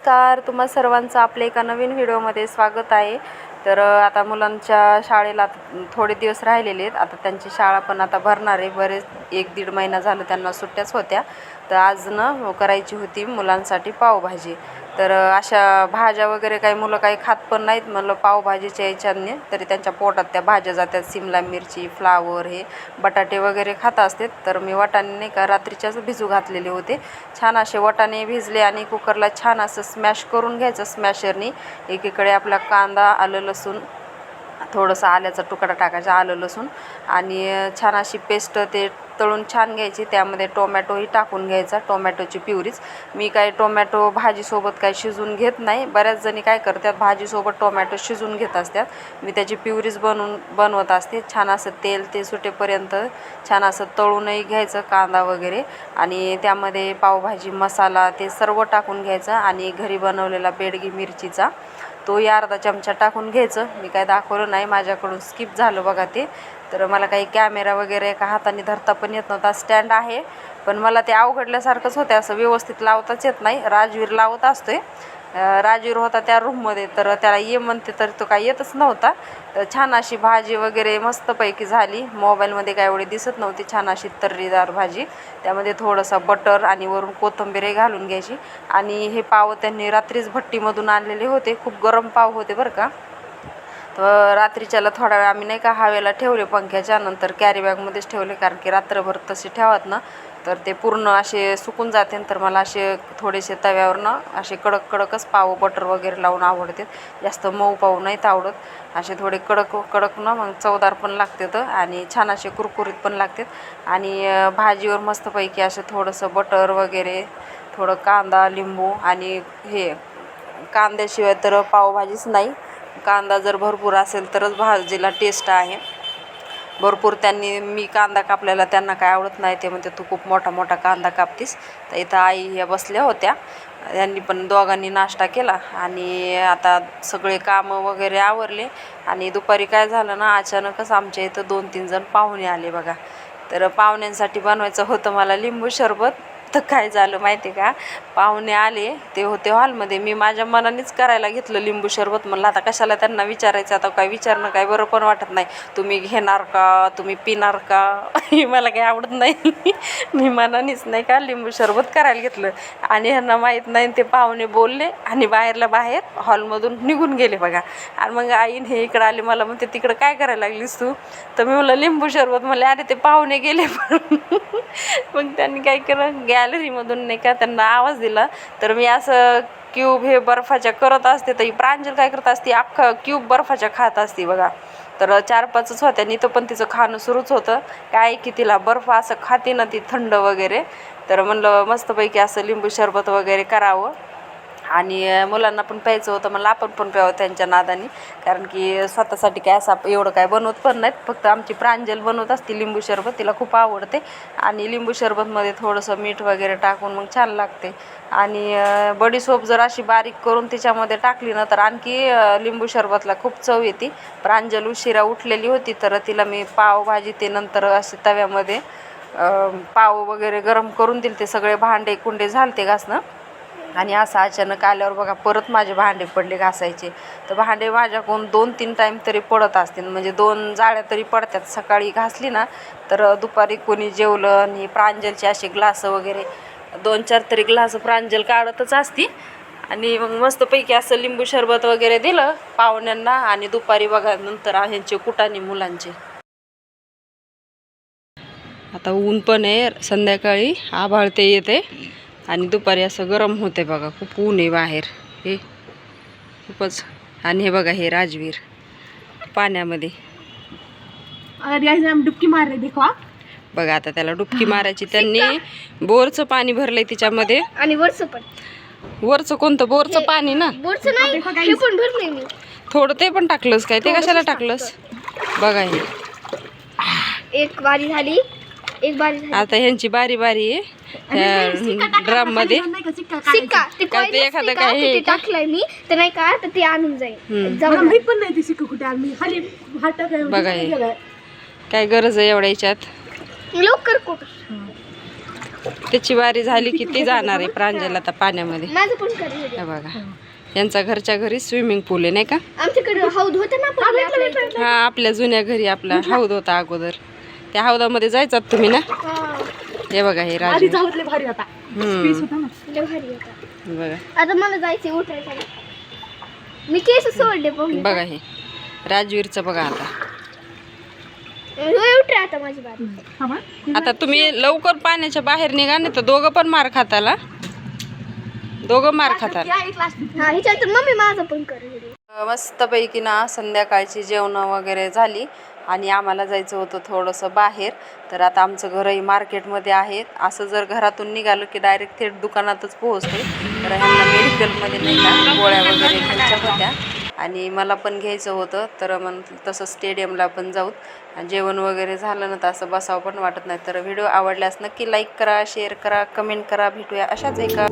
नमस्कार, तुम्हा सर्वांचं आपल्या एका नवीन व्हिडिओमध्ये स्वागत आहे। तर आता मुलांच्या शाळेला थोडे दिवस राहिलेले आहेत। आता त्यांची शाळा पण आता भरणार आहे। बरेच 1-1.5 महिना झालं त्यांना सुट्ट्याच होत्या। तर आज ना करायची होती मुलांसाठी पावभाजी। तर अशा भाज्या वगैरे काही मुलं काही खात पण नाहीत। म्हणलं पावभाजीच्या याच्याने तरी त्यांच्या पोटात त्या भाज्या जातात। सिमला मिरची, फ्लावर, हे बटाटे वगैरे खात असतात। तर मी वाटाणे नाही का रात्रीच्याच भिजू घातलेले होते। छान असे वाटाणे भिजले आणि कुकरला छान असं स्मॅश करून घ्यायचं स्मॅशरनी। एकीकडे आपला कांदा, आलं लसूण, थोडंसं आल्याचा तुकडा टाकायचा, आलं लसूण आणि छान अशी पेस्ट ते तळून छान घ्यायची। त्यामध्ये टोमॅटोही टाकून घ्यायचा, टोमॅटोची प्युरीच। मी काय टोमॅटो भाजीसोबत काय शिजून घेत नाही। बऱ्याच जणी काय करतात भाजीसोबत टोमॅटो शिजून घेत असतात। मी त्याची प्युरीच बनवत असते। छान असं तेल ते सुटेपर्यंत छान असं तळूनही घ्यायचं कांदा वगैरे आणि त्यामध्ये पावभाजी मसाला ते सर्व टाकून घ्यायचं आणि घरी बनवलेला बेडगी मिरचीचा तोही अर्धा चमचा टाकून घ्यायचं। मी काय दाखवलं नाही, माझ्याकडून स्किप झालं बघा ते। तर मला काही कॅमेरा वगैरे एका हाताने धरता पण येत नव्हता। स्टँड आहे पण मला ते अवघडल्यासारखंच होतं, असं व्यवस्थित लावताच येत नाही। राजवीर लावत असतोय, राजवीर होता त्या रूममध्ये, तर त्याला ये म्हणते तर तो काही येतच नव्हता। तर छान अशी भाजी वगैरे मस्तपैकी झाली। मोबाईलमध्ये काय एवढी दिसत नव्हती। छान अशी तर्रीदार भाजी, त्यामध्ये थोडंसा बटर आणि वरून कोथिंबीरही घालून घ्यायची। आणि हे पाव त्यांनी रात्रीच भट्टीमधून आणलेले होते, खूप गरम पाव होते बरं का। तर रात्रीच्याला थोडा वेळ आम्ही नाही का हवेला ठेवले पंख्याच्या, नंतर कॅरी बॅगमध्येच ठेवले, कारण की रात्रभर तसे ठेवत ना तर ते पूर्ण असे सुकून जाते। तर मला असे थोडेसे तव्यावरनं असे कडक कडकच पाव बटर वगैरे लावून आवडते। जास्त मऊ पाव नाहीत आवडत, असे थोडे कडक कडक ना मग चवदार पण लागतात आणि छान असे कुरकुरीत पण लागतात। आणि भाजीवर मस्तपैकी असं थोडंसं बटर वगैरे, थोडं कांदा, लिंबू, आणि हे कांद्याशिवाय तर पावभाजीच नाही। कांदा जर भरपूर असेल तरच भाजीला टेस्ट आहे। भरपूर त्यांनी मी कांदा कापलेला त्यांना काय आवडत नाही, ते म्हणते तू खूप मोठा मोठा कांदा कापतीस। तर इथं आई ह्या बसल्या होत्या, त्यांनी पण दोघांनी नाश्ता केला आणि आता सगळे कामं वगैरे आवरले। आणि दुपारी काय झालं ना, अचानकच आमच्या इथं 2-3 जण पाहुणे आले बघा। तर पाहुण्यांसाठी बनवायचं होतं मला लिंबू सरबत। तर काय झालं माहिती का, पाहुणे आले ते होते हॉलमध्ये, मी माझ्या मनानेच करायला घेतलं लिंबू सरबत। म्हणलं आता कशाला त्यांना विचारायचं, आता काय विचारणं काय बरं पण वाटत नाही। तुम्ही घेणार का, तुम्ही पिणार का, हे मला काही आवडत नाही। मी मनानेच नाही का लिंबू सरबत करायला घेतलं आणि ह्यांना माहीत नाही, ते पाहुणे बोलले आणि बाहेर हॉलमधून निघून गेले बघा। आणि मग आईन हे इकडं आले, मला म्हणते तिकडं काय करायला लागलीस तू, तर मी म्हणलं लिंबू सरबत। म्हणले अरे ते पाहुणे गेले पण। मग त्यांनी काय केलं, गॅलरीमधून नाही का त्यांना आवाज दिला। तर मी असं क्यूब हे बर्फाच्या करत असते, तर ही प्रांजल काय करत असते, अख्खं क्यूब बर्फाच्या खात असते बघा। तर 4-5च होत्या, नाही तर पण तिचं खाणं सुरूच होतं। काय की तिला बर्फ असं खाते ना ती थंड वगैरे। तर म्हणलं मस्तपैकी असं लिंबू सरबत वगैरे करावं आणि मुलांना पण प्यायचं होतं। मला आपण पण प्यावं त्यांच्या नादाने, कारण की स्वतःसाठी काय असं एवढं काय बनवत पण नाहीत, फक्त आमची प्रांजल बनवत असते लिंबू सरबत, तिला खूप आवडते। आणि लिंबू सरबतमध्ये थोडंसं मीठ वगैरे टाकून मग छान लागते। आणि बडीशोप जर अशी बारीक करून तिच्यामध्ये टाकली ना तर आणखी लिंबू सरबतला खूप चव येते। प्रांजल उशिरा उठलेली होती, तर तिला मी पावभाजी ते नंतर असे तव्यामध्ये पाव वगैरे गरम करून दिले। ते सगळे भांडे कुंडे झालते घासणं आणि असं अचानक आल्यावर बघा परत माझे भांडे पडले घासायचे। तर भांडे माझ्याकडून 2-3 टाईम तरी पडत असतील, म्हणजे 2 जाळ्या तरी पडतात। सकाळी घासली ना तर दुपारी कोणी जेवलं, आणि प्रांजलचे असे ग्लास वगैरे 2-4 तरी ग्लास प्रांजल काढतच असती। आणि मग मस्तपैकी असं लिंबू सरबत वगैरे दिलं पाहुण्यांना। आणि दुपारी बघा नंतर ह्यांचे कुटाणे मुलांचे। आता ऊन पण आहे, संध्याकाळी आभाळ ते येते आणि दुपारी असं गरम होते बघा, खूप ऊन आहे बाहेर, हे खूपच। आणि हे बघा हे राजवीर पाण्यामध्ये डुबकी मार रे देखो बघा। आता त्याला डुबकी मारायची, त्यांनी बोरचं पाणी भरलंय तिच्यामध्ये। आणि वरचं कोणतं बोरचं पाणी ना, बोरचं नाही, हे पण भरलंय मी थोडं ते पण टाकलंस काय, ते कशाला टाकलंस बघा। हे एक बारी झाली, आता ह्यांची बारी आहे ड्रम मध्ये। सिक्का ते एखादं काय हे टाकलंय मी, तर नाही का तर ते आणून जाईल। पण नाही ते सिक्का कुठे आम्ही खाली बघा हे काय गरज आहे एवढ्या याच्यात, लवकर कुठं त्याची वारी झाली की ती जाणार आहे प्रांजल आता पाण्यामध्ये. माझं पण कर हे बघा यांचा घरच्या घरी स्विमिंग पूल आहे नाही का. आमच्याकडे हौद होता ना पहिले आपल्या इथं. हा आपल्या जुन्या घरी आपला हौद होता अगोदर. त्या हौदामध्ये जायचात तुम्ही ना. हा, हे बघा हे राजू. लय भारी होता. बघा आता मला जायचे उठायचं. मी केस सोडले बघ. बघा हे राजवीरचं बघा आता. उठे आता माझी बारी. आता तुम्ही लवकर पाण्याच्या बाहेर निघा नाही तर दोघं पण मार खाताला. दोघं मार खाताला. हा ह्याच्यात मम्मी माझं पण कर व्हिडिओ. मस्तपैकी ना संध्याकाळची जेवणं वगैरे झाली आणि आम्हाला जायचं होतं थोडंसं बाहेर. तर आता आमचं घरही मार्केटमध्ये आहे. असं जर घरातून निघालो की डायरेक्ट थेट दुकानातच पोहोचतो. तर ह्यांना मेडिकलमध्ये नाही का गोळ्या वगैरे घ्यायच्या होत्या आणि मला पण घ्यायचं होतं. तर मग तसं स्टेडियमला पण जाऊ. जेवण वगैरे झालं ना तर असं बसावं पण वाटत नाही. तर व्हिडिओ आवडल्यास नक्की लाईक करा, शेअर करा, कमेंट करा. भेटूया अशाच एका